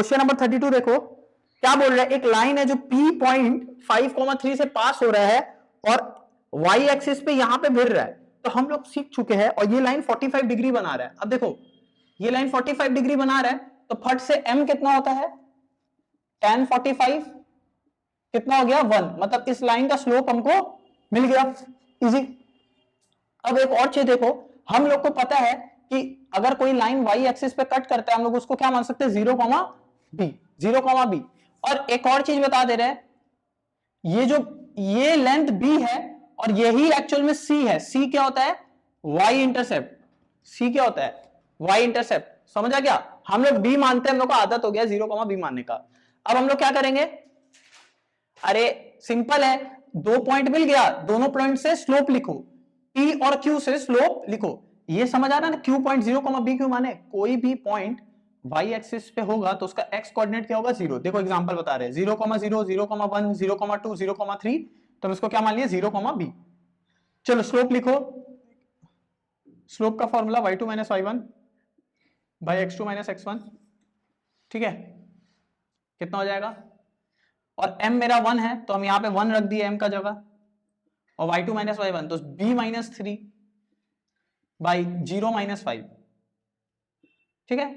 Question number 32 देखो क्या बोल रहा है, एक लाइन है जो P पॉइंट 5,3 से पास हो रहा है और y एक्सिस पे यहां पे फिर रहा है। तो हम लोग सीख चुके हैं और ये लाइन 45 डिग्री बना रहा है। अब देखो ये लाइन 45 डिग्री बना रहा है तो फट से m कितना होता है, tan 45 कितना हो गया 1, मतलब इस लाइन का स्लोप हमको मिल गया, इजी। अब एक और चीज देखो, हम लोग को पता है कि अगर कोई लाइन y एक्सिस पे कट करता है हम लोग उसको क्या मान सकते हैं, 0, b, 0, b। और एक और चीज बता दे रहे हैं, ये लेंथ b है और यही एक्चुअल में c है। c क्या होता है, y इंटरसेप्ट। c क्या होता है, y इंटरसेप्ट। समझ आ गया, हम लोग b मानते हैं, हम लोग को आदत हो गया 0, b मानने का। अब हम लोग क्या करेंगे, अरे सिंपल है, दो पॉइंट मिल गया, दोनों पॉइंट से स्लोप लिखो, P और Q से स्लोप लिखो। ये समझ आ रहा है ना, Q पॉइंट 0, b क्यों माने, कोई भी पॉइंट y एक्सिस पे होगा तो उसका x कोऑर्डिनेट क्या होगा, 0। देखो एग्जांपल बता रहे हैं 0, 0, 0, 1, 0, 2, 0, 3, तो हम इसको क्या मान लिए 0, b। चलो स्लोप लिखो, स्लोप का formula y2 minus y1 by x2 minus x1, ठीक है, कितना हो जाएगा। और m मेरा 1 है तो हम यहां पे 1 रख दिए m का जगह, और y2 माइनस y1 तो b माइनस 3 बाई 0 माइनस 5, ठीक है।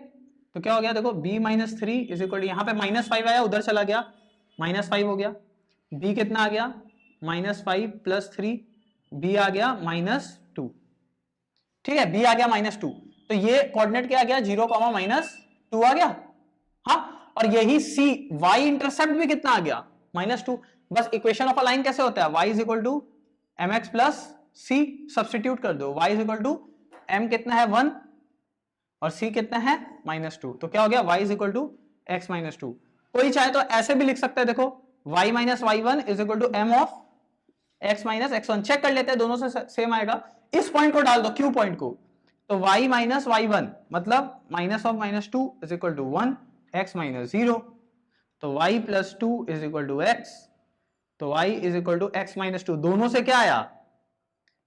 तो क्या हो गया देखो, b माइनस 3 इज इक्वल, यहां पे माइनस 5 आया उधर चला गया, माइनस 5 हो गया, b कितना आ गया माइनस 5 प्लस 3, b आ गया माइनस 2, ठीक है, b आ गया माइनस 2। तो ये कोऑर्डिनेट क्या आ गया, 0, माइनस 2 आ गया। हाँ, और यही c y इंटरसेप्ट भी कितना आ गया, माइनस 2। बस इक्वेशन ऑफ अ लाइन कैसे होता है, y is equal to mx plus c, substitute कर दो, y is equal to m कितना है 1 और c कितना है माइनस 2, तो क्या हो गया y is equal to x minus 2। कोई चाहे तो ऐसे भी लिख सकता है, देखो y minus y1 is equal to m of x minus x1, check कर लेते हैं दोनों से सेम आएगा। इस पॉइंट को डाल दो, q पॉइंट को, तो y माइनस y1 मतलब minus of minus 2 is equal to 1, x minus 0, तो y plus 2 is equal to x, तो y is equal to x minus 2। दोनों से क्या आया,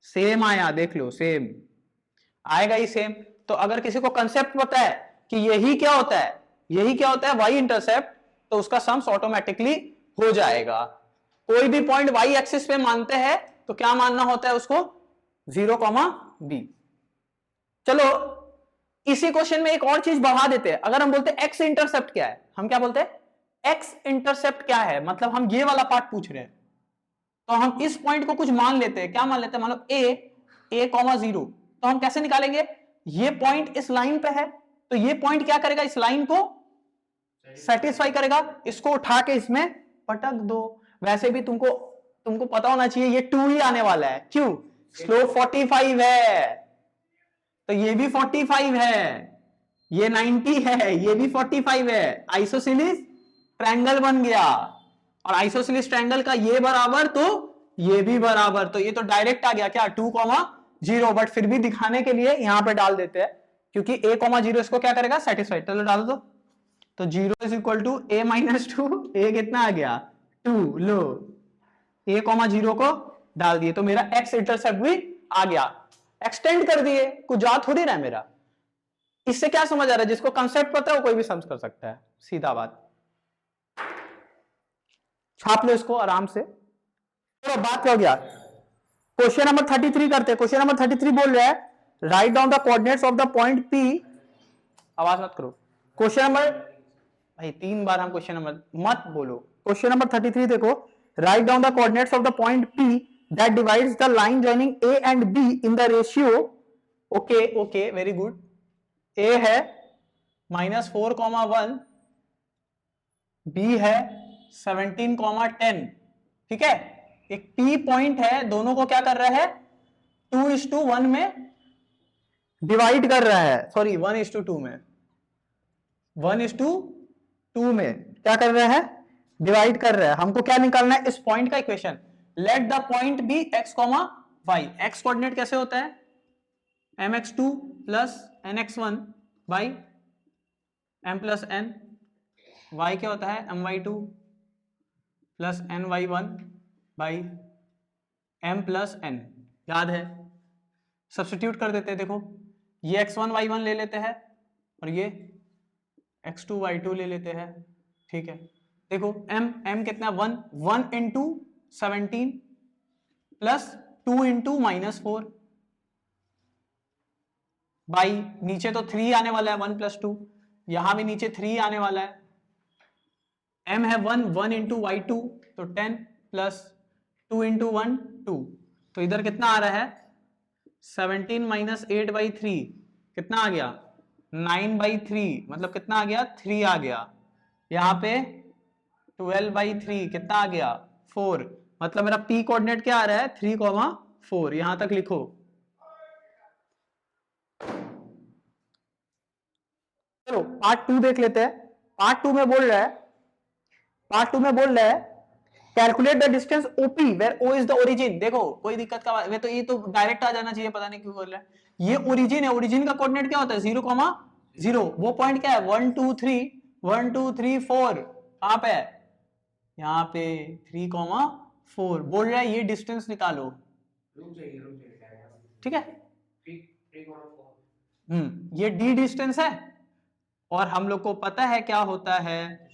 सेम आया, देख लो सेम आएगा ही सेम। तो अगर किसी को कंसेप्ट पता है कि यही क्या होता है, यही क्या होता है y इंटरसेप्ट, तो उसका सम्स ऑटोमेटिकली हो जाएगा। कोई भी पॉइंट y एक्सिस पे मानते हैं तो क्या मानना होता है उसको, 0, b। चलो इसी क्वेश्चन में एक और चीज बढ़ा देते हैं, अगर हम बोलते हैं x इंटरसेप्ट क्या है, हम क्या बोलते हैं x इंटरसेप्ट क्या है, मतलब हम ये वाला पार्ट पूछ रहे हैं, तो हम इस पॉइंट को कुछ मान लेते हैं, क्या मान लेते हैं, मान लो a, 0, तो हम कैसे निकालेंगे, ये पॉइंट इस लाइन पे है तो ये पॉइंट क्या करेगा, इस लाइन को सेटिस्फाई करेगा, इसको उठा के इसमें पटक दो। वैसे भी तुमको पता होना चाहिए ये 2 ही आने वाला है, क्यों, स्लोप 45 है, तो ये भी 45 है, ये 90 है, ये भी 45 है, आइसोसेलेस ट्रायंगल बन गया, और आइसोसेलेस ट्रायंगल का ये बराबर तो ये भी बराबर, तो ये तो डायरेक्ट आ गया क्या 2, 0। बट फिर भी दिखाने के लिए यहां पे डाल देते हैं, क्योंकि a, 0 इसको क्या करेगा, सेटिस्फाइड। चलो डाल दो, तो 0 is equal to a minus 2, a कितना आ गया 2, लो a, 0 को डाल दिए तो मेरा x इंटरसेप्ट भी आ गया, एक्सटेंड कर दिए, कुछ जा थोड़ी रहा है मेरा। इससे क्या समझ आ रहा है, जिसको कंसेप्ट पता है वो कोई भी समझ कर सकता है, सीधा बात, छाप लो इसको आराम से। तो बात क्या हो गया, क्वेश्चन नंबर 33 करते हैं। क्वेश्चन नंबर 33 बोल रहा है write down the coordinates of the point P, आवाज मत करो, क्वेश्चन नंबर, भाई 3 बार हम क्वेश्चन नंबर मत बोलो। क्वेश्चन नंबर 33 देखो, write down the coordinates of the point P that divides the line joining A and B in the ratio, okay very good, A है -4, 1, B है 17, 10, ठीक है। एक P पॉइंट है, दोनों को क्या कर रहा है 2:1 में डिवाइड कर रहा है, सॉरी 1:2 में, 1:2 में क्या कर रहा है, डिवाइड कर रहा है। हमको क्या निकालना है, इस पॉइंट का equation, let the point be x, y। x coordinate कैसे होता है, mx2 plus nx1 by m plus n, y क्या होता है my2 plus ny1 by m plus n, याद है, सब्स्टिट्यूट कर देते हैं। देखो ये x1 y1 ले लेते हैं और ये x2 y2 ले लेते हैं, ठीक है। देखो m कितना, 1 इंटू 17 प्लस 2 इंटू -4 बाई, नीचे तो 3 आने वाला है, 1 + 2, यहां भी नीचे 3 आने वाला है। m है 1 इंटू y2 तो 10 प्लस 2 इंटू 1 2, तो इधर कितना आ रहा है 17 - 8/3 कितना आ गया 9/3, मतलब कितना आ गया 3 आ गया। यहाँ पे 12/3 कितना आ गया 4, मतलब मेरा p कोऑर्डिनेट क्या आ रहा है 3,4, यहां तक लिखो। चलो पार्ट 2 देख लेते हैं। पार्ट 2 में बोल रहा है calculate the distance OP where O is the origin. देखो कोई दिक्कत का वे तो ये तो डायरेक्ट आ जाना चाहिए, पता नहीं क्यों बोल रहा है। ये ओरिजिन है, ओरिजिन का कोऑर्डिनेट क्या होता है 0,0, वो पॉइंट क्या है 1 2 3 1 2 3 4, कहां पे है यहाँ पे 3,4 बोल रहा है, ये डिस्टेंस निकालो, ठीक है। ये d डिस्टेंस है और हम लोग को पता है क्या होता है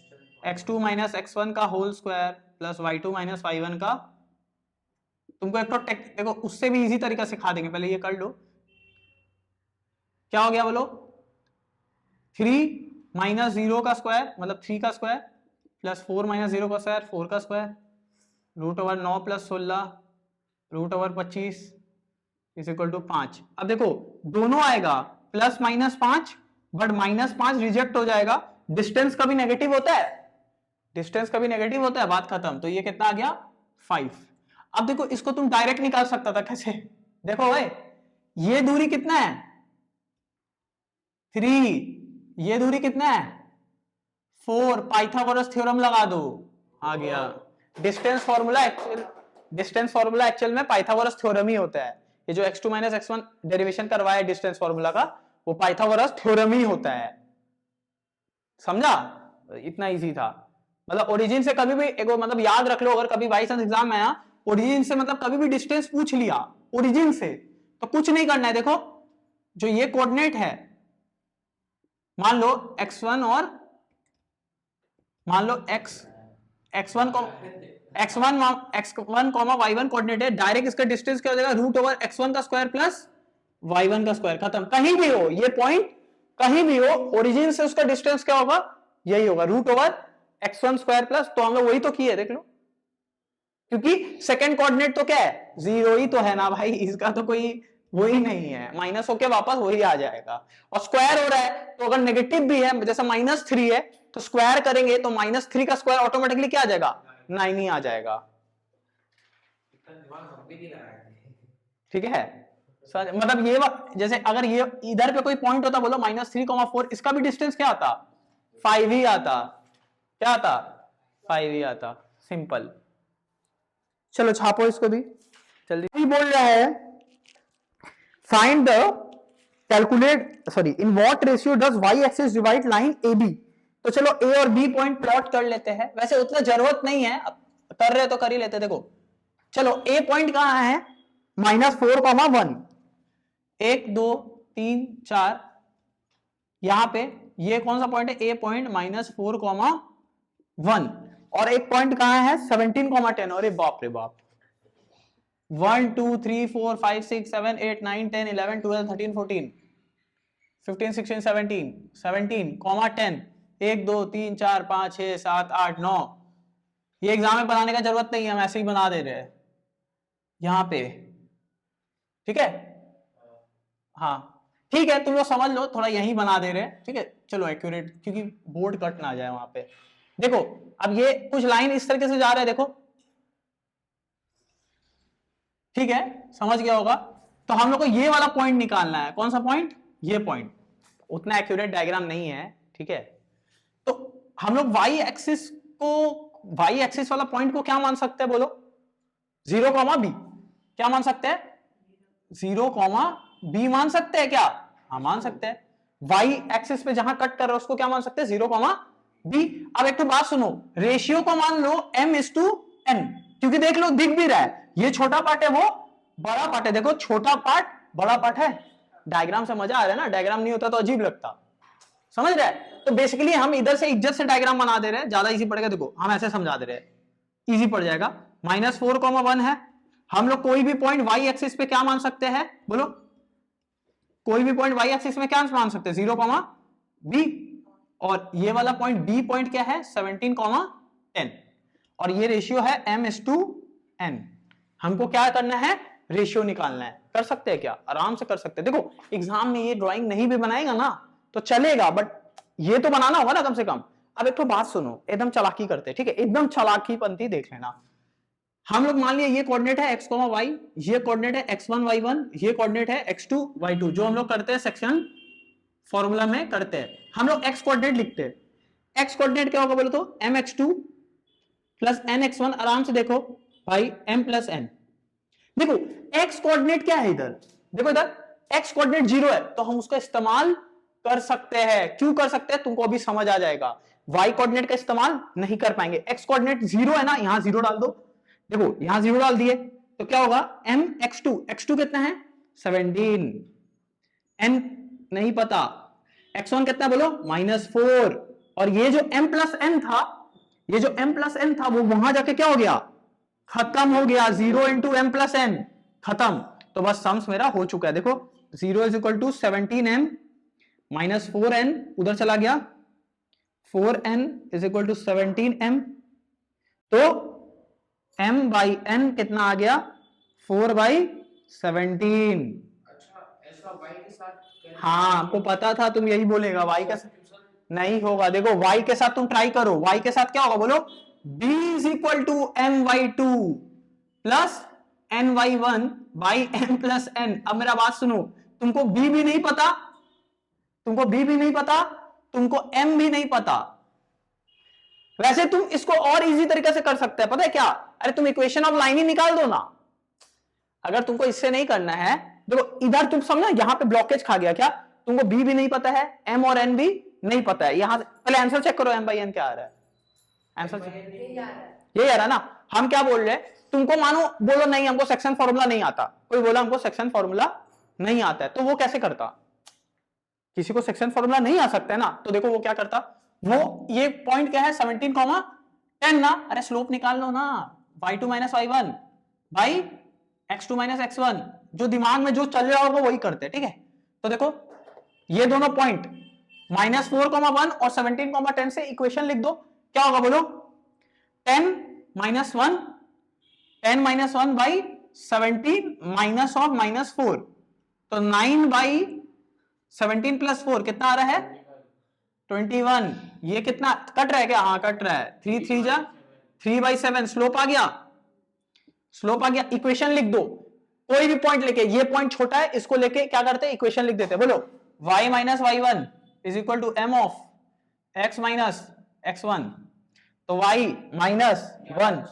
x2 - x1 का whole square plus y2 - y1 का। तुमको एक तो देखो उससे भी इजी तरीका सिखा देंगे, पहले ये कर लो। क्या हो गया बोलो 3 - 0 का स्क्वायर मतलब 3 का स्क्वायर प्लस 4 - 0 का स्क्वायर 4 का स्क्वायर √9 + 16 √25 = 5। अब देखो दोनों आएगा +-5, बट -5 रिजेक्ट हो जाएगा। डिस्टेंस कभी नेगेटिव होता है, बात खत्म। तो ये कितना आ गया 5। अब देखो इसको तुम डायरेक्ट निकाल सकता था, कैसे देखो भाई, ये दूरी कितना है 3, ये दूरी कितना है 4, पाइथागोरस थ्योरम लगा दो, आ गया। डिस्टेंस फॉर्मूला एक्चुअल में पाइथागोरस थ्योरम ही होता है। ये जो x2 - x1 डेरिवेशन करवाया डिस्टेंस फॉर्मूला का, वो पाइथागोरस थ्योरम ही होता है, समझा। इतना इजी था। मतलब ओरिजिन से कभी भी मतलब याद रख लो, अगर कभी बाई चांस एग्जाम में आया ओरिजिन से, मतलब कभी भी डिस्टेंस पूछ लिया ओरिजिन से, तो कुछ नहीं करना है। देखो जो ये कोऑर्डिनेट है, मान लो x1 और मान लो x1, y1 कोऑर्डिनेट है, डायरेक्ट इसका डिस्टेंस क्या हो जाएगा √x1 का स्क्वायर प्लस y1 का स्क्वायर, खत्म। कहीं भी हो ये पॉइंट, कहीं भी हो ओरिजिन से उसका डिस्टेंस क्या होगा, यही होगा √x1 स्क्वायर प्लस, तो हम लोग वही तो किए, देख लो। क्योंकि सेकंड कोऑर्डिनेट तो क्या है 0 ही तो है ना भाई, इसका तो कोई वही नहीं है, माइनस होके वापस वही आ जाएगा। और स्क्वायर हो रहा है तो अगर नेगेटिव भी है, जैसा -3 है तो स्क्वायर करेंगे तो -3 का स्क्वायर ऑटोमेटिकली क्या आ जाएगा 9 ही आ जाएगा, ठीक है। मतलब ये जैसे अगर ये इधर पे कोई पॉइंट होता, बोलो -3,4, इसका भी डिस्टेंस क्या आता 5 ही आता, क्या आता 5 ही आता, सिंपल। चलो छापो इसको भी जल्दी। बोल रहा है find the calculate in what ratio does y axis divide line AB। तो चलो A और B पॉइंट प्लॉट कर लेते हैं, वैसे उतना जरूरत नहीं है, कर रहे तो कर ही लेते। देखो चलो A पॉइंट कहां है -4,1, 1 2 3 4, यहां पे ये कौन सा पॉइंट है A पॉइंट -4,1, और एक पॉइंट कहां है 17,10। अरे बाप रे बाप, 1 2 3 4 5 6 7 8 9 10 11 12 13 14 15 16 17 17,10, 1 2 3 4 5 6 7 8 9। ये एग्जाम में बनाने का जरूरत नहीं है, हम ऐसे ही बना दे रहे हैं यहां पे, ठीक है। हाँ ठीक है, तुम लोग समझ लो, थोड़ा यही बना दे रहे हैं, ठीक है। चलो एक्यूरेट, क्योंकि बोर्ड कट ना जाए वहां पे। देखो अब ये कुछ लाइन इस तरीके से जा रहा है, देखो ठीक है, समझ गया होगा। तो हम लोग को ये वाला पॉइंट निकालना है, कौन सा पॉइंट, ये पॉइंट। उतना एक्यूरेट डायग्राम नहीं है, ठीक है। तो हम लोग y एक्सिस वाला पॉइंट को क्या मान सकते हैं बोलो 0,b, क्या मान सकते हैं 0,b मान सकते हैं क्या, हाँ मान सकते हैं। y एक्सिस पे जहां कट कर रहे हो उसको क्या मान सकते हैं 0,b। अब एक तो बात सुनो, रेशियो को मान लो m/n, क्योंकि देख लो दिख भी रहा है, ये छोटा पार्ट है वो बड़ा पार्ट है, देखो छोटा पार्ट बड़ा पार्ट है। डायग्राम से मजा आ रहा है ना, डायग्राम नहीं होता तो अजीब लगता, समझ रहे हैं? तो बेसिकली हम इधर से इज्जत से डायग्राम बना दे रहे हैं, ज्यादा इजी पड़ेगा। देखो हम ऐसे समझा दे रहे हैं, इजी पड़ जाएगा। -4, 1 है, हम लोग कोई भी पॉइंट y एक्सिस पे क्या मान सकते हैं, बोलो कोई भी पॉइंट y एक्सिस में क्या मान सकते हैं, 0, b। और ये वाला पॉइंट b पॉइंट क्या है, 17, 10। और ये रेशियो है m/n। हमको क्या करना है, रेशियो निकालना है। कर सकते हैं क्या, आराम से कर सकते हैं। देखो एग्जाम में ये ड्राइंग नहीं भी बनाएगा ना तो चलेगा, बट ये तो बनाना होगा ना कम से कम। अब एक तो बात सुनो, एकदम चालाकी करते, ठीक है, एकदम चालाकी पंथी देख लेना। हम लोग मान लिया ये कोऑर्डिनेट है x, y, ये कोऑर्डिनेट है x1, y1, ये कोऑर्डिनेट है x2, y2, जो हम लोग करते हैं सेक्शन फॉर्मूला में करते हैं। हम लोग x कोऑर्डिनेट लिखते हैं। x कोऑर्डिनेट क्या होगा बोलो तो, mx2 प्लस nx1। आराम से देखो भाई, m प्लस n। देखो x कोऑर्डिनेट क्या है इधर, देखो इधर x कोऑर्डिनेट 0 है, तो हम उसका इस्तेमाल कर सकते हैं। क्यों कर सकते हैं, तुमको अभी समझ आ जाएगा। y कोऑर्डिनेट का इस्तेमाल नहीं कर पाएंगे। x कोऑर्डिनेट 0 है ना, यहां 0 डाल दो। देखो यहां 0 डाल दिए तो क्या होगा, mx2, x2 कितना है 17, n नहीं पता, x1 कितना बोलो -4। और ये जो m प्लस n था, ये जो m प्लस n था वो वहां जाके क्या हो गया, खत्म हो गया। 0 इंटू m प्लस n खत्म। तो बस सम्स मेरा हो चुका है। देखो 0 is equal to 17m minus 4n, उधर चला गया 4n is equal to 17m। तो m बाई n कितना आ गया, 4/17। ऐसा y के साथ, हाँ आपको पता था तुम यही बोलेगा, y के साथ नहीं होगा। देखो y के साथ तुम ट्राई करो, y के साथ क्या होगा बोलो, b is equal to m/2 plus n/1 by m plus n। अब मेरा बात सुनो, तुमको b भी नहीं पता, तुमको b भी नहीं पता, तुमको m भी नहीं पता। वैसे तुम इसको और इजी तरीके से कर सकते हैं, पता है क्या, अरे तुम इक्वेशन ऑफ लाइन ही निकाल दो ना। अगर तुमको इससे नहीं करना है, देखो इधर तुम समझना, यहां पे ब्लॉकेज खा गया क्या, तुमको b भी नहीं पता है, m और n भी नहीं पता है। यहां पहले आंसर चेक करो, m/n क्या आ रहा है, आंसर यही आ रहा है ना। हम क्या बोल रहे हैं, तुमको मानो बोलो नहीं हमको सेक्शन फॉर्मूला नहीं आता, कोई बोला हमको सेक्शन फॉर्मूला नहीं आता है, तो वो कैसे करता, किसी को सेक्शन फॉर्मूला नहीं आ सकता है ना, तो देखो वो क्या करता, वो ये पॉइंट क्या है 17, 10 ना, अरे स्लोप निकाल लो ना, y2 minus y1 by x2 minus x1। जो दिमाग में जो चल रहा होगा वही करते हैं, ठीक है। तो देखो ये दोनों पॉइंट -4, 1 और 17, 10 से इक्वेशन लिख दो, क्या होगा बोलो, 10 minus 1, 10 minus 1 by 17 minus of -4, तो 9/17 प्लस 4 कितना आ रहा है 21। ये कितना कट रहा है क्या, हाँ कट रहा है, 3 3 जा 3/7। स्लोप आ गया, स्लोप आ गया। इक्वेशन लिख दो, कोई भी पॉइंट लेके, ये पॉइंट छोटा है इसको लेके क्या करते हैं, इक्वेशन लिख देते हैं। बोलो y minus y1 is equal to m of x minus x1। तो y माइनस 1,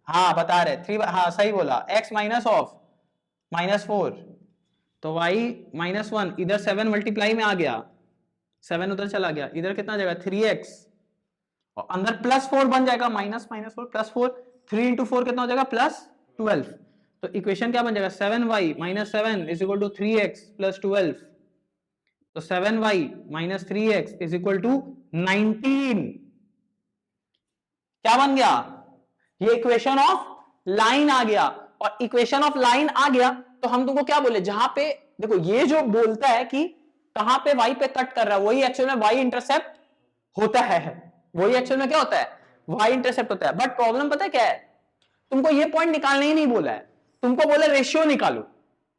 हाँ बता रहे 3, हाँ सही बोला, x माइनस ऑफ -4, तो y -1, इधर 7 मल्टीप्लाई में आ गया, 7 उधर चला गया, इधर कितना जाएगा 3x, और अंदर +4 बन जाएगा, -4 +4, 3 इंटू 4 कितना हो जाएगा +12। तो इक्वेशन क्या बन जाएगा, 7y minus 7 is equal to 3x plus 12। तो 7y minus 3x is equal to 19। क्या बन गया, ये इक्वेशन ऑफ लाइन आ गया। और इक्वेशन ऑफ लाइन आ गया तो हम तुमको क्या बोले, जहां पे देखो ये जो बोलता है कि कहां पे y पे कट कर रहा है, वही एक्चुअल में y इंटरसेप्ट होता है, वही एक्चुअल में क्या होता है, y इंटरसेप्ट होता है। बट प्रॉब्लम पता है क्या है, तुमको ये पॉइंट निकालने ही नहीं बोला है, तुमको बोला रेशियो निकालो,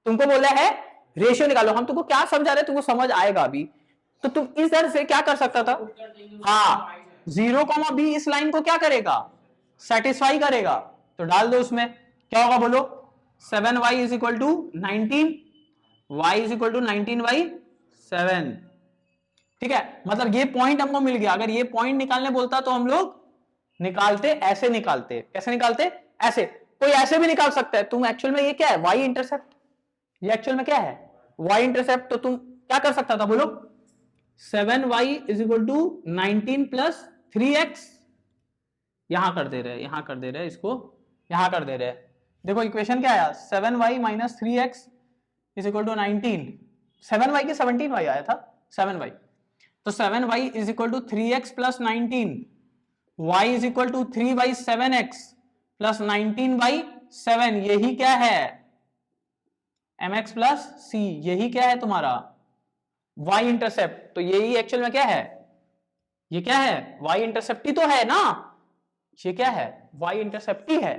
तुमको बोला है रेशियो निकालो। हम तुमको क्या समझा रहे, तुमको समझ आएगा अभी। तो तुम इस तरह से क्या कर सकता था, हाँ 0, b इस लाइन को क्या करेगा, सेटिस्फाई करेगा। तो डाल दो उसमें, क्या होगा बोलो, 7y is equal to 19, y is equal to 19/7। ठीक है, मतलब ये पॉइंट हमको मिल गया। अगर ये पॉइंट निकालने बोलता तो हम लोग निकालते, ऐसे निकालते। कैसे निकालते, ऐसे, कोई ऐसे भी निकाल सकता है। तुम एक्चुअल में ये क्या है, y इंटरसेप्ट, ये एक्चुअल में क्या है y इंटरसेप्ट। तो तुम क्या कर सकता था बोलो, 7y is equal to 19 plus 3x, यहां कर दे रहे, यहां कर दे रहे, इसको यहां कर दे रहे। देखो इक्वेशन क्या आया, 7y minus 3x is equal to 19, 7y के 17y आया था, 7y तो 7y is equal to 3x plus 19, y is equal to 3/7x plus 19/7, यही क्या है mx प्लस c, यही क्या है तुम्हारा y इंटरसेप्ट। तो यही एक्चुअल में क्या है, ये क्या है y इंटरसेप्ट ही तो है ना, ये क्या है y इंटरसेप्ट ही है।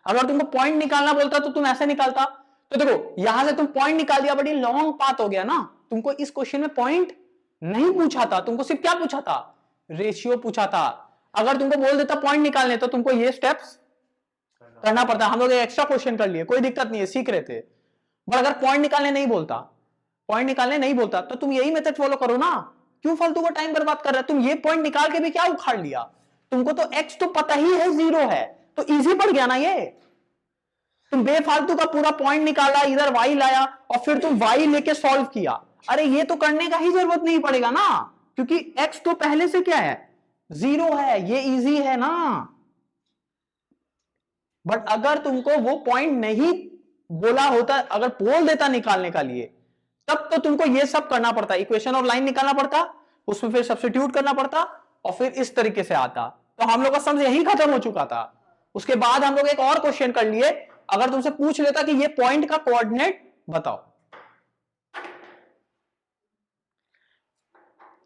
अगर तुमको पॉइंट निकालना बोलता तो तुम ऐसे निकालता। तो देखो यहां से तुम पॉइंट निकाल दिया, बड़ी लॉन्ग पाथ हो गया ना। तुमको इस क्वेश्चन में पॉइंट नहीं पूछा था, तुमको सिर्फ क्या पूछा था, रेशियो पूछा था। अगर तुमको बोल देता पॉइंट निकालने तो तुमको ये स्टेप्स करना पड़ता। हम लोग एक्स्ट्रा क्वेश्चन कर लिए, कोई दिक्कत नहीं है, सीख रहे थे। बट अगर पॉइंट निकालने नहीं बोलता, पॉइंट निकालने नहीं बोलता तो तुम यही मेथड फॉलो करो ना। क्यों फालतू का टाइम बर्बाद कर रहे हो, तुम ये पॉइंट निकाल के भी क्या उखाड़ लिया। तुमको तो x तो पता ही है 0 है, तो इजी पड़ गया ना ये। तुम बेफालतू का पूरा पॉइंट निकाला, इधर y लाया और फिर तुम y लेके सॉल्व किया। अरे ये तो करने का ही जरूरत नहीं पड़ेगा ना, क्योंकि x तो पहले से क्या है 0 है, ये इजी है ना। बट अगर तुमको वो पॉइंट नहीं बोला होता, अगर बोल देता निकालने का लिए, तब तो तुमको ये सब करना पड़ता, इक्वेशन और लाइन निकालना पड़ता, उसमें फिर सब्स्टिट्यूट करना पड़ता और फिर इस तरीके से आता। तो हम लोग का समझ यही खत्म हो चुका था। उसके बाद हम लोग एक और क्वेश्चन कर लिए। अगर तुमसे पूछ लेता कि ये पॉइंट का कोऑर्डिनेट बताओ,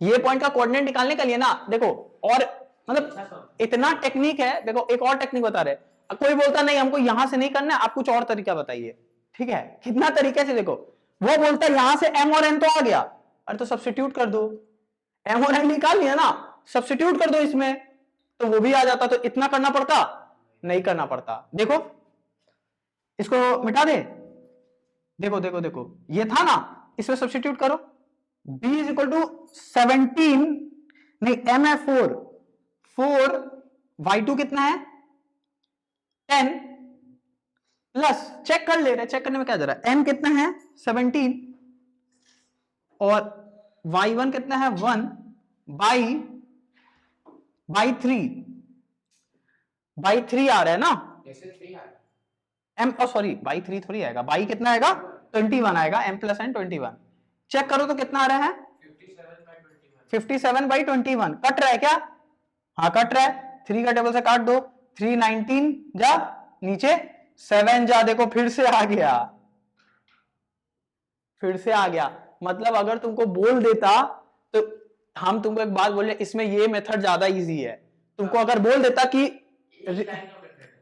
ये पॉइंट का कोऑर्डिनेट निकालने के लिए ना, देखो और मतलब इतना टेक्निक है। देखो एक और टेक्निक बता रहे, कोई बोलता नहीं हमको यहां से नहीं करना है, आप कुछ और तरीका बताइए, ठीक है। कितना तरीके से, देखो वो बोलता है यहां से m और n तो आ गया, अरे तो सब्स्टिट्यूट कर दो, m और n निकाल लिया ना, सब्स्टिट्यूट कर दो इसमें, तो वो भी आ जाता। तो इतना करना पड़ता, नहीं करना पड़ता। देखो इसको मिटा दे, देखो देखो देखो ये था ना, इसमें सब्स्टिट्यूट करो, b इज इक्वल टू 17, नहीं m है 4, y2 कितना है 10 प्लस, चेक कर ले रहे, चेक करने में क्या जा रहा है, m कितना है 17 और y1 कितना है 1 बाई 3 आ रहा है ना, जैसे 3 आ m सॉरी बाई 3 थोड़ी आएगा, बाई कितना आएगा 21 आएगा, m प्लस n 21। चेक करो तो कितना आ रहा है 57/21। कट रहा है क्या, हाँ कट रहा है, 3 का टेबल से काट दो, 3 19 जा नीचे 7 जा, देखो फिर से आ गया, फिर से आ गया। मतलब अगर तुमको बोल देता तो हम तुमको एक बात बोले, इसमें ये मेथड ज्यादा इजी है। तुमको अगर बोल देता कि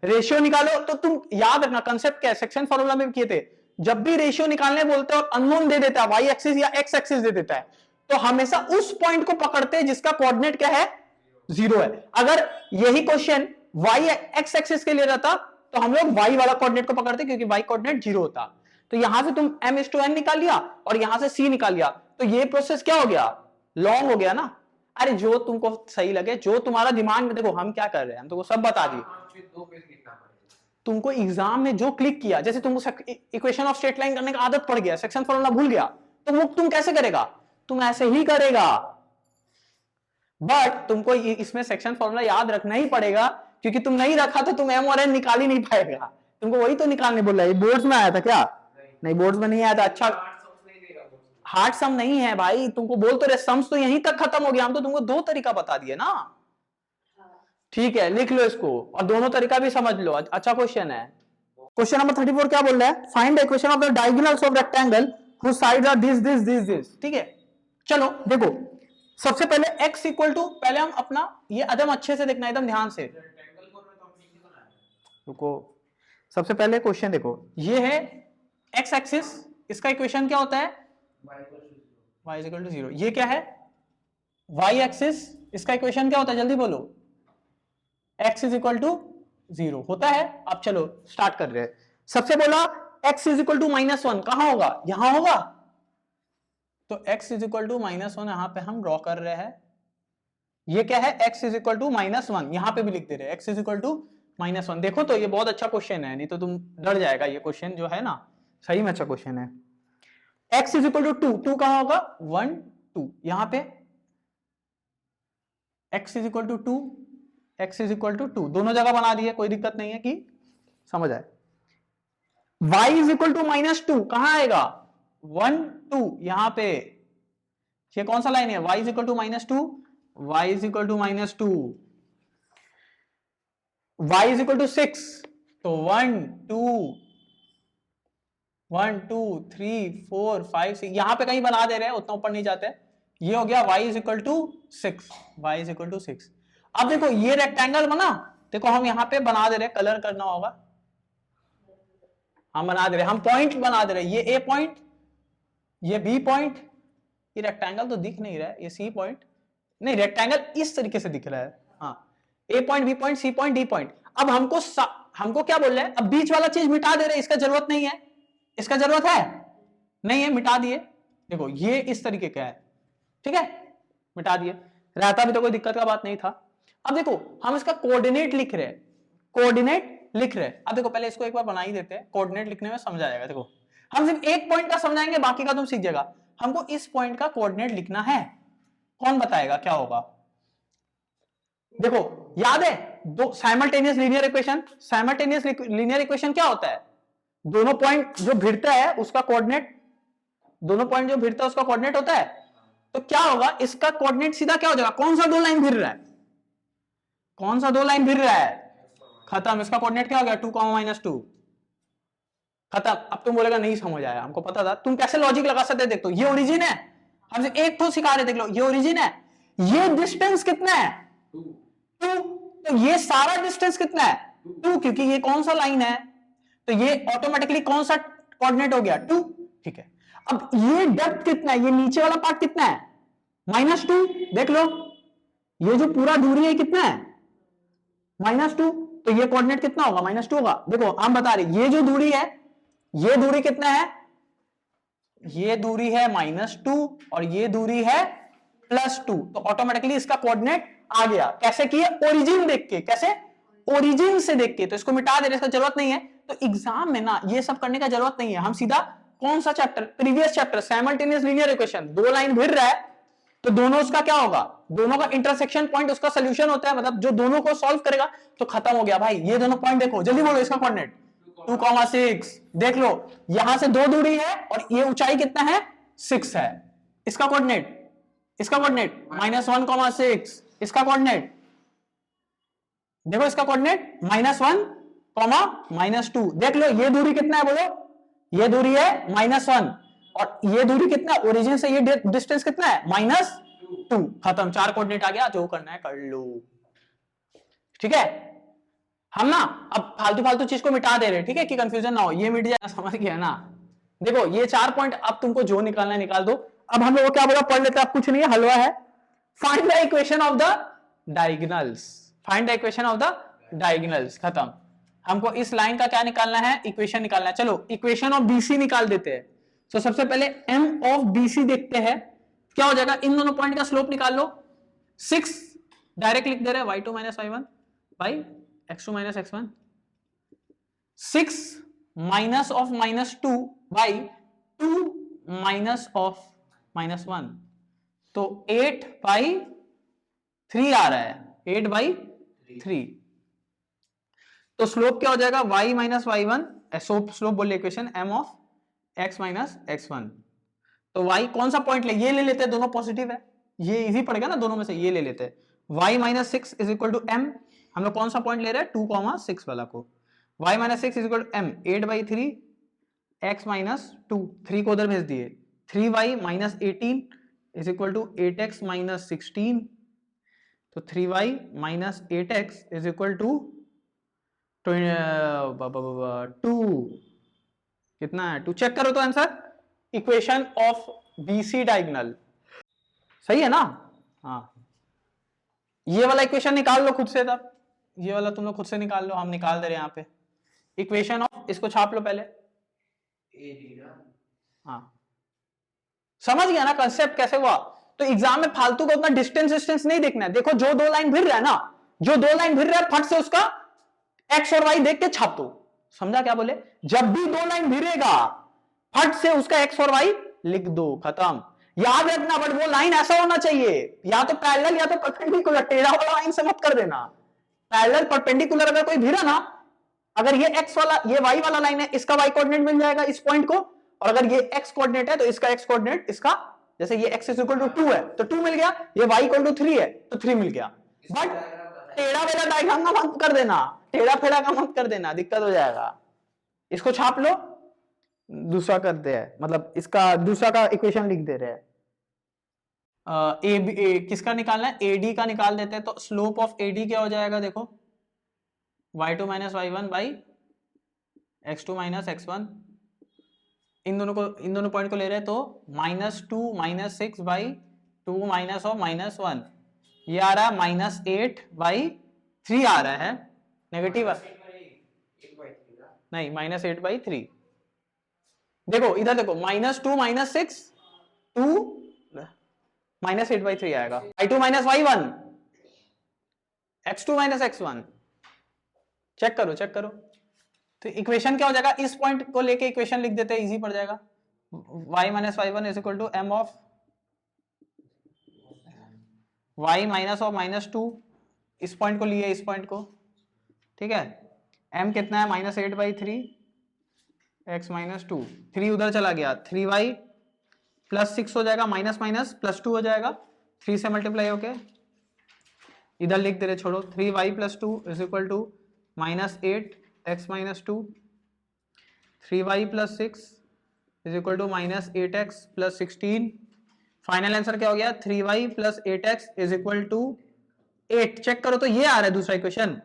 रेशियो निकालो, तो तुम याद रखना कंसेप्ट क्या है, सेक्शन फॉर्मूला में किए थे, जब भी रेशियो निकालने बोलते हैं और अननोन दे देता है, वाई एक्सिस या एक्स एक्सिस दे देता है, तो हमेशा उस पॉइंट को पकड़ते हैं जिसका कोऑर्डिनेट क्या है 0 है। अगर यही क्वेश्चन वाई एक्स एक्सिस के लिए रहता तो हम लोग वाई वाला कोऑर्डिनेट को पकड़ते, क्योंकि वाई कोऑर्डिनेट 0 होता। तो यहां से तुम m/n निकाल लिया और यहां से c निकाल लिया, तो ये प्रोसेस क्या हो गया, लॉन्ग हो गया ना। अरे जो तुमको सही लगे, जो तुम्हारा दिमाग में, देखो हम क्या कर रहे हैं, हम तुमको सब बता दिए। 2 पेज लिखना पड़ेगा। तुमको एग्जाम में जो क्लिक किया, जैसे तुमको इक्वेशन ऑफ स्ट्रेट लाइन करने का आदत पड़ गया, सेक्शन फॉर्मूला भूल गया, तो वो तुम कैसे करेगा, तुम ऐसे ही करेगा। बट तुमको इसमें सेक्शन फॉर्मूला याद रखना ही पड़ेगा, क्योंकि तुम नहीं रखा तो तुम m और n निकाल ही नहीं पाएगा। तुमको वही तो निकालने बोल रहा है। बोर्ड्स में आया था क्या, नहीं बोर्ड्स में नहीं आया था। अच्छा हार्ड सम नहीं है भाई, तुमको बोल तो रहे सम्स तो यहीं तक खत्म हो गया, हम तो तुमको 2 तरीका बता दिए ना। ठीक है लिख लो इसको, और दोनों तरीका भी समझ लो। अच्छा क्वेश्चन है। क्वेश्चन नंबर 34 क्या बोल रहा है, find the equation of the diagonals of rectangle whose sides are this. ठीक है चलो देखो, सबसे पहले x इक्वल टू, पहले हम अपना ये एकदम अच्छे से देखना, एकदम ध्यान से रुको। सबसे पहले क्वेश्चन देखो, ये है x एक्सिस, इसका इक्वेशन क्या होता है y इक्वल टू 0। ये क्या है y एक्सिस, इसका इक्वेशन क्या होता है जल्दी बोलो, x इज इक्वल टू 0 होता है। अब चलो स्टार्ट कर रहे हैं। सबसे बोला x इज इक्वल टू -1, कहां होगा, यहां होगा, तो x इज इक्वल टू -1 यहां पे हम ड्रॉ कर रहे हैं। ये क्या है x इज इक्वल टू -1, यहां पे भी लिख दे रहे हैं x इज इक्वल टू -1। देखो तो ये बहुत अच्छा क्वेश्चन है, नहीं तो तुम डर जाएगा। ये क्वेश्चन जो है ना सही में अच्छा क्वेश्चन है। x इज इक्वल टू 2 कहां होगा 1 2, यहां पे x is equal to 2, x is equal to 2 दोनों जगह बना दिए, कोई दिक्कत नहीं है कि समझ आए। y इज इक्वल टू -2 कहां आएगा 1 2, यहां पे ये कौन सा लाइन है, y is equal to -2, y is equal to -2, y is equal to 6, तो 1 2 3 4 5 6, यहां पे कहीं बना दे रहे हैं, उतना ऊपर नहीं जाते। ये हो गया y is equal to 6, y is equal to 6। अब देखो ये रेक्टेंगल बना, देखो हम यहां पे बना दे रहे हैं, कलर करना होगा, हम बना दे रहे हैं, हम पॉइंट बना दे रहे हैं, ये a पॉइंट, ये b पॉइंट, ये रेक्टेंगल तो दिख नहीं रहा है, ये c पॉइंट नहीं, रेक्टेंगल इस तरीके से दिख रहा है, हाँ, a point, b point, c point, d point. अब हमको क्या बोल रहे हैं, अब बीच वाला चीज मिटा दे रहे हैं, इसका जरूरत नहीं है, इसका जरूरत है नहीं है, मिटा दिए। देखो ये इस तरीके का है, ठीक है, मिटा दिए, रहता भी तो कोई दिक्कत का बात नहीं था। अब देखो हम इसका कोऑर्डिनेट लिख रहे हैं, कोऑर्डिनेट लिख रहे हैं। अब देखो पहले इसको एक बार बना ही देते हैं, कोऑर्डिनेट लिखने में समझ आएगा। देखो हम सिर्फ एक पॉइंट का समझाएंगे, बाकी का तुम सीख जाएगा। हमको इस पॉइंट का कोऑर्डिनेट लिखना है, कौन बताएगा क्या होगा? देखो याद है दो simultaneous linear equation, simultaneous linear equation क्या होता है, दोनों पॉइंट जो भिड़ता है उसका कोऑर्डिनेट, दोनों पॉइंट जो भिड़ता है उसका कोऑर्डिनेट होता है। तो क्या होगा, इसका कोऑर्डिनेट सीधा क्या हो जाएगा, कौन सा दो लाइन भिड़ रहा है, कौन सा दो लाइन भिड़ रहा है, खत्म, इसका कोऑर्डिनेट क्या हो गया 2, -2, खत्म। अब तुम बोलेगा नहीं समझ आया, हमको पता था। तुम कैसे लॉजिक लगा सकते, देख तो ये ओरिजिन है, हमसे एक तो सिखा रहे, देख लो ये ओरिजिन है, ये डिस्टेंस कितना है 2, तो ये सारा डिस्टेंस कितना है 2, क्योंकि ये कौन सा लाइन है, तो ये ऑटोमेटिकली कौन सा कोऑर्डिनेट हो गया 2, ठीक है। अब ये डेप्थ कितना है, ये नीचे वाला पार्ट कितना है -2, देख लो ये जो पूरा दूरी है कितना है -2, तो ये कोऑर्डिनेट कितना होगा -2 होगा। देखो हम बता रहे ये जो दूरी है, ये दूरी कितना है, ये दूरी है -2 और ये दूरी है +2, तो ऑटोमेटिकली इसका कोऑर्डिनेट आ गया। कैसे किए, ओरिजिन देख के, कैसे ओरिजिन से देख के, तो इसको मिटा दे रहे, इसका जरूरत नहीं है। तो एग्जाम में ना ये सब करने का जरूरत नहीं है, हम सीधा कौन सा chapter, previous chapter simultaneous linear equation, दो लाइन भिड़ रहा है तो दोनों उसका क्या होगा, दोनों का इंटरसेक्शन पॉइंट उसका सोल्यूशन होता है, मतलब जो दोनों को सॉल्व करेगा, तो खत्म हो गया भाई। ये दोनों पॉइंट देखो, जल्दी बोलो इसका कोऑर्डिनेट 2,6, देख लो यहां से 2 दूरी है और ये ऊंचाई कितना है 6 है, इसका कोऑर्डिनेट, इसका कोऑर्डिनेट -1,6, इसका कोऑर्डिनेट देखो, इसका कोऑर्डिनेट -1, -2, देख लो ये दूरी कितना है, बोलो ये दूरी है -1 और ये दूरी कितना है, ओरिजिन से ये डिस्टेंस कितना है -2, खत्म, 4 कोऑर्डिनेट आ गया, जो करना है कर लो, ठीक है। हम ना अब फालतू चीज को मिटा दे रहे, ठीक है, कि कंफ्यूजन ना हो, ये मिट जाए, समझ गया ना। देखो ये 4 पॉइंट, अब तुमको जो निकालना है निकाल दो। अब हम लोग क्या बोला, पढ़ लेते हैं, अब कुछ नहीं है, हलवा है। Find the equation of the diagonals, find the equation of the diagonals, खत्म। हमको इस लाइन का क्या निकालना है, इक्वेशन निकालना है। चलो इक्वेशन ऑफ बीसी निकाल देते हैं। तो सबसे पहले एम ऑफ बीसी देखते हैं क्या हो जाएगा, इन दोनों पॉइंट का स्लोप निकाल लो। 6 डायरेक्ट लिख दे रहे हैं, y2 - y1 by x2 - x1, 6 minus of -2 by 2 minus of -1, तो 8/3 आ रहा है, 8/3। तो स्लोप क्या हो जाएगा, y - y1, स्लोप बोले equation m of x - x1। तो y कौन सा पॉइंट ले, ये ले लेते हैं, दोनों पॉजिटिव है, ये इजी पड़ेगा ना, दोनों में से ये ले लेते हैं। y - 6 is equal to m, हम लोग कौन सा पॉइंट ले रहे हैं 2,6 वाला को, y - 6 is equal to m 8/3 x - 2, 3 को उधर भेज दिए, 3y - 18 is equal to 8x - 16, तो 3y - 8x is equal to 2, कितना है 2, चेक करो तो answer, equation of BC diagonal, सही है ना। हाँ ये वाला इक्वेशन निकाल लो खुद से, तब ये वाला तुम लोग खुद से निकाल लो, हम निकाल दे रहे हैं यहाँ पे इक्वेशन ऑफ, इसको छाप लो पहले। हाँ समझ गया ना कंसेप्ट कैसे हुआ। तो एग्जाम में फालतू को उतना डिस्टेंस नहीं देखना है। देखो जो 2 लाइन भिड़ रहा है ना, जो 2 लाइन भिड़ रहा है, फट से उसका एक्स और वाई देख के छाप दो, समझा क्या बोले, जब भी 2 लाइन भिड़ेगा फट से उसका एक्स और वाई लिख दो, खत्म। याद रखना बट वो लाइन ऐसा होना चाहिए, या तो पैरेलल या तो परपेंडिकुलर, टेढ़ा वाला लाइन से मत कर देना। पैरेलल परपेंडिकुलर अगर कोई भिड़ा ना, अगर ये एक्स वाला, ये वाई वाला लाइन है, इसका वाई कोऑर्डिनेट मिल जाएगा इस पॉइंट को, और अगर ये एक्स कोऑर्डिनेट है तो इसका एक्स कोऑर्डिनेट इसका जैसे ये x इज इक्वल टू 2 है तो 2 मिल गया, ये y इक्वल टू 3 है तो 3 मिल गया। बट टेढ़ा मेढ़ा डायग्राम का मत कर देना, टेढ़ा फेढ़ा का मत कर देना, दिक्कत हो जाएगा। इसको छाप लो, दूसरा करते हैं, मतलब इसका दूसरा का इक्वेशन लिख दे रहे हैं। किसका निकालना है, AD का निकाल देते हैं। तो स्लोप ऑफ AD क्या हो जाएगा, देखो y2 minus y1 by x2 minus x1, इन दोनों पॉइंट को ले रहे हैं तो -2 माइनस 6 बाई 2 माइनस और -1, ये आ रहा है -8 बाई 3 आ रहा है, नेगेटिव नहीं -8 बाई 3। देखो इधर देखो -2 माइनस 6 2 -8 बाई 3 आएगा, y2 minus y1 x2 minus x1। Check करो तो इक्वेशन क्या हो जाएगा, इस पॉइंट को लेके इक्वेशन लिख देते हैं, इजी पड़ जाएगा। y minus y1 is equal to m of y minus और -2, इस पॉइंट को लिए, इस पॉइंट को, ठीक है। m कितना है -8 बाई 3 x माइनस 2, 3 उधर चला गया, 3y प्लस 6 हो जाएगा, माइनस माइनस प्लस 2 हो जाएगा, 3 से मल्टीप्लाई होके इधर लिख दे रहे, छोड़ो, 3y plus 2 is equal to -8 x minus 2, 3y plus 6 is equal to -8x plus 16। Final answer क्या हो गया, 3y plus 8x is equal to 8। Check करो तो ये आ रहा है दूसरा equation,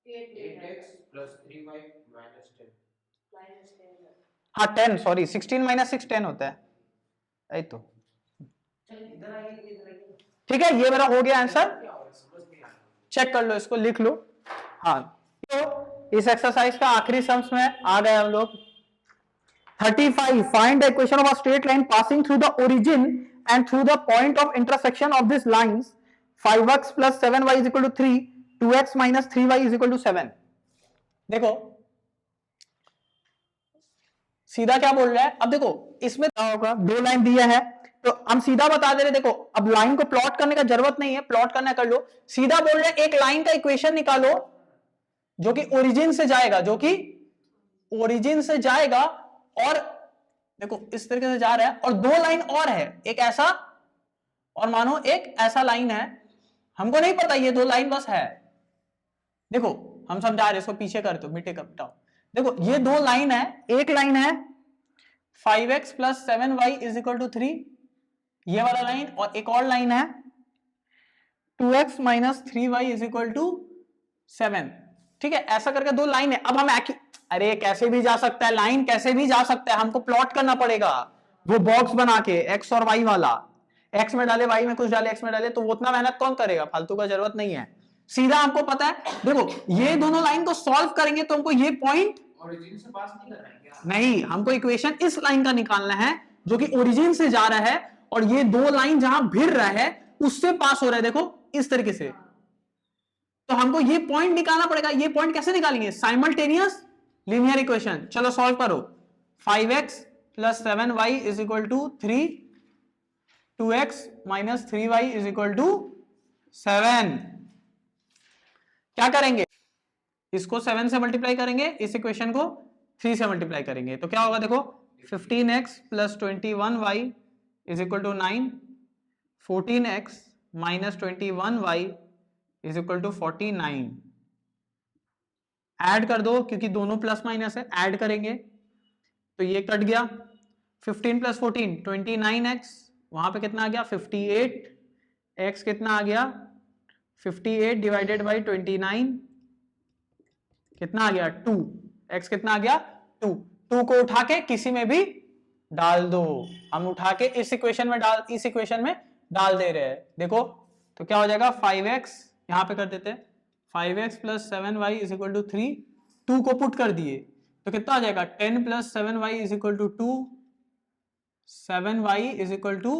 8x plus 3y minus 10। हाँ 10, सॉरी 16 माइनस 6 10 होता है, यही तो, ठीक है। ये मेरा हो गया आंसर, चेक कर लो, इसको लिख लो। हाँ तो इस एक्सरसाइज का आखिरी सम्स में आ गए हम लोग। 35 find the equation of a straight line passing through the origin and through the point of intersection of this lines 5x plus 7y is equal to 3, 2x minus 3y is equal to 7। देखो सीधा क्या बोल रहा है, अब देखो इसमें क्या होगा, दो लाइन दिया है तो हम सीधा बता दे रहे, देखो अब लाइन को प्लॉट करने का जरूरत नहीं है, प्लॉट करना कर लो। सीधा बोल रहे एक लाइन का इक्वेशन निकालो जो कि ओरिजिन से जाएगा, जो कि ओरिजिन से जाएगा, और देखो इस तरीके से जा रहा है, और दो लाइन और है, एक ऐसा और मानो एक ऐसा लाइन है, हमको नहीं पता ये दो लाइन बस है। देखो हम समझा रहे, इसको पीछे कर दो, मिटे कपटाओ। देखो ये दो लाइन है, एक लाइन है 5x plus 7y is equal to 3, ये वाला लाइन, और एक और लाइन है 2x minus 3y is equal to 7, ठीक है। ऐसा करके दो लाइन है। अब हम अरे कैसे भी जा सकता है, लाइन कैसे भी जा सकता है, हमको प्लॉट करना पड़ेगा वो बॉक्स बना के, x और y वाला, x में डाले y में कुछ डाले, x में डाले, तो वो उतना मेहनत कौन करेगा, फालतू का जरूरत नहीं है। सीधा हमको पता है, देखो ये दोनों लाइन को सॉल्व करेंगे तो हमको ये पॉइंट ओरिजिन से पास नहीं कर रहा है क्या? नहीं, हमको इक्वेशन इस लाइन का निकालना है जो कि ओरिजिन से जा रहा है, और ये दो लाइन जहां भिड़ रहा है उससे पास हो रहा है, देखो इस तरीके से। तो हमको ये पॉइंट निकालना पड़ेगा। ये पॉइंट कैसे निकालेंगे, साइमल्टेनियस लीनियर इक्वेशन। चलो सॉल्व करो, 5x plus 7y is equal to 3, 2x minus 3y is equal to 7। क्या करेंगे, इसको 7 से मल्टीप्लाई करेंगे, इस इक्वेशन को 3 से मल्टीप्लाई करेंगे, तो क्या होगा, देखो 15x plus 21y is equal to 9, 14x minus 21y is equal to 49। Add कर दो क्योंकि दोनों प्लस माइनस है, ऐड करेंगे तो ये कट गया, 15 प्लस 14 29x, वहां पे कितना आ गया 58, x कितना आ गया 58 डिवाइडेड बाई 29 कितना आ गया 2, x कितना आ गया 2। 2 को उठा के किसी में भी डाल दो, हम उठा के इस इक्वेशन में डाल दे रहे हैं। देखो तो क्या हो जाएगा 5x, यहां पे कर देते हैं 5x plus 7y is equal to 3, 2 को पुट कर दिए तो कितना आ जाएगा 10 plus 7y is equal to 2, 7y is equal to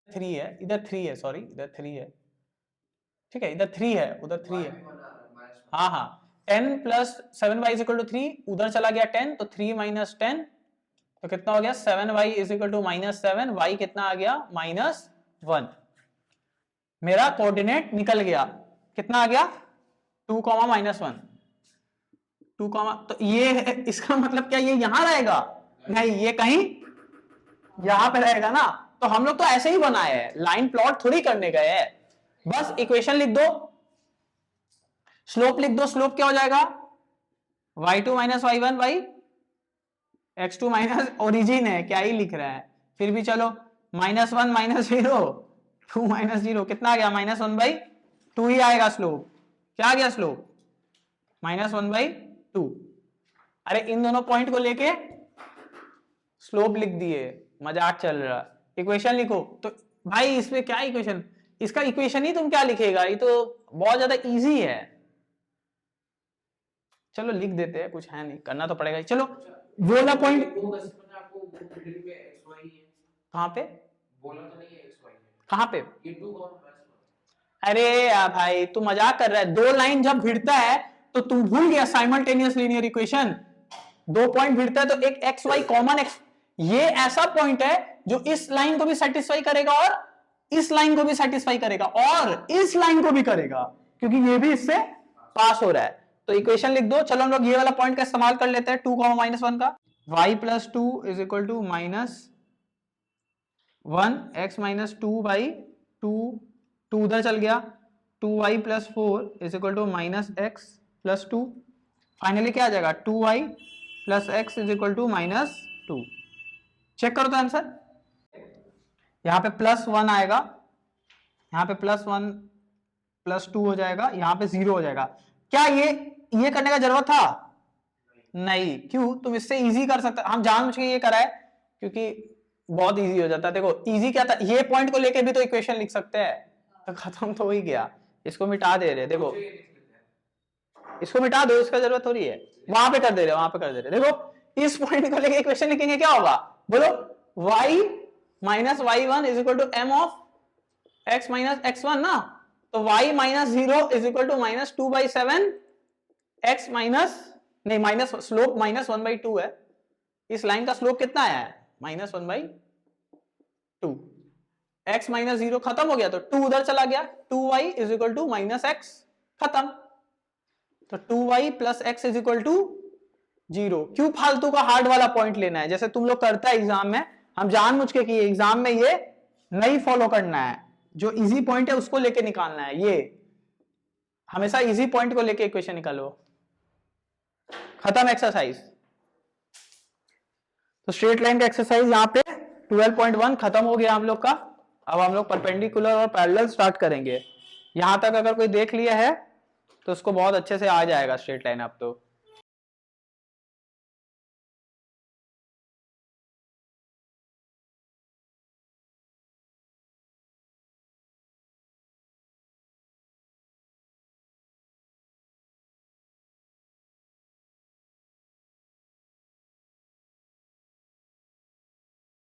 3 है, इधर 3 है, सॉरी इधर 3 है, ठीक है, इधर 3 है उधर 3 है, हाँ हाँ 10 plus 7y is equal to 3, उधर चला गया 10 तो 3 माइनस 10 तो कितना हो गया 7y is equal to minus 7, y कितना आ गया -1। मेरा कोऑर्डिनेट निकल गया, कितना आ गया 2, -1, 2, तो ये है, इसका मतलब क्या ये यहां रहेगा, नहीं ये कहीं यहां पे रहेगा ना, तो हम लोग तो ऐसे ही बनाए हैं, लाइन प्लॉट थोड़ी करने गए हैं, बस इक्वेशन लिख दो, स्लोप लिख दो। स्लोप क्या हो जाएगा, y2 minus Y one by x2 minus, origin है क्या ही लिख रहा है, फिर भी चलो, -1 माइनस 0 2 माइनस 0 कितना आ गया, -1/2 ही आएगा स्लोप। क्या आ गया स्लोप, -1/2। अरे इन दोनों पॉइंट को लेके स्लोप लिख दिए, मजाक चल रहा। इक्वेशन लिखो तो भाई, इसमें क्या इक्वेशन, इसका इक्वेशन ही तुम क्या लिखेगा, ये तो बहुत ज्यादा इजी है। चलो लिख देते हैं, कुछ है नहीं, करना तो पड़ेगा ही। चलो वो वाला पॉइंट आपको मिडिल पे x y है, कहां पे बोला तो नहीं है x y है, कहां पे, ये 2 कॉमा अरे यार भाई तू मजाक कर रहा है, दो लाइन जब भिड़ता है तो तू भूल गया साइमल्टेनियस लीनियर इक्वेशन, दो पॉइंट भिड़ता है तो एक एक्स वाई कॉमन एक्स, ये ऐसा पॉइंट है जो इस लाइन को भी सेटिस्फाई करेगा और इस लाइन को भी सेटिस्फाई करेगा और इस लाइन को भी करेगा, क्योंकि ये भी इससे पास हो रहा है। तो इक्वेशन लिख दो। चलो हम लोग ये वाला पॉइंट का इस्तेमाल कर लेते हैं, 2, -1 का, y plus 2 is equal to -1 x minus 2/2, 2 उधर चल गया, 2y plus 4 is equal to -x plus 2, finally क्या आ जाएगा, 2y plus x is equal to -2। Check करो तो आंसर, यहां पे +1 आएगा, यहां पे +1 +2 हो जाएगा, यहां पे 0 हो जाएगा। क्या ये करने का जरूरत था, नहीं, क्यों, तुम इससे इजी कर सकते, हम जानबूझ के ये करा है क्योंकि बहुत इजी हो जाता है। देखो इजी क्या था, ये पॉइंट को लेके भी तो इक्वेशन लिख सकते हैं, तो खत्म तो हो ही गया। इसको मिटा दे रहे, देखो इसको मिटा दो, इसका जरूरत हो रही है, वहां पे कर दे रहे, वहां पे कर दे रहे। देखो इस पॉइंट को लेके इक्वेशन लिखेंगे, क्या होगा बोलो, y minus y1 is equal to m of x minus x1 ना, तो y minus 0 is equal to -2/7 x minus, नहीं माइनस, स्लोप -1/2 है, इस लाइन का स्लोप कितना है, -1/2, x माइनस 0 खत्म हो गया तो 2 उधर चला गया, 2y is equal to -x, खत्म। तो 2y plus x is equal to 0। क्यों फालतू का हार्ड वाला पॉइंट लेना है, जैसे तुम लोग करता है एग्जाम में, हम जानबूझ के किए, एग्जाम में ये नहीं फॉलो करना है, जो इजी पॉइंट है उसको लेके निकालना है, ये हमेशा इजी पॉइंट को लेके इक्वेशन निकालो, खत्म एक्सरसाइज। तो स्ट्रेट लाइन का एक्सरसाइज यहाँ पे 12.1 खत्म हो गया हम लोग का। अब हम लोग परपेंडिकुलर और पैरेलल स्टार्ट करेंगे। यहां तक अगर कोई देख लिया है तो उसको बहुत अच्छे से आ जाएगा स्ट्रेट लाइन अब तो।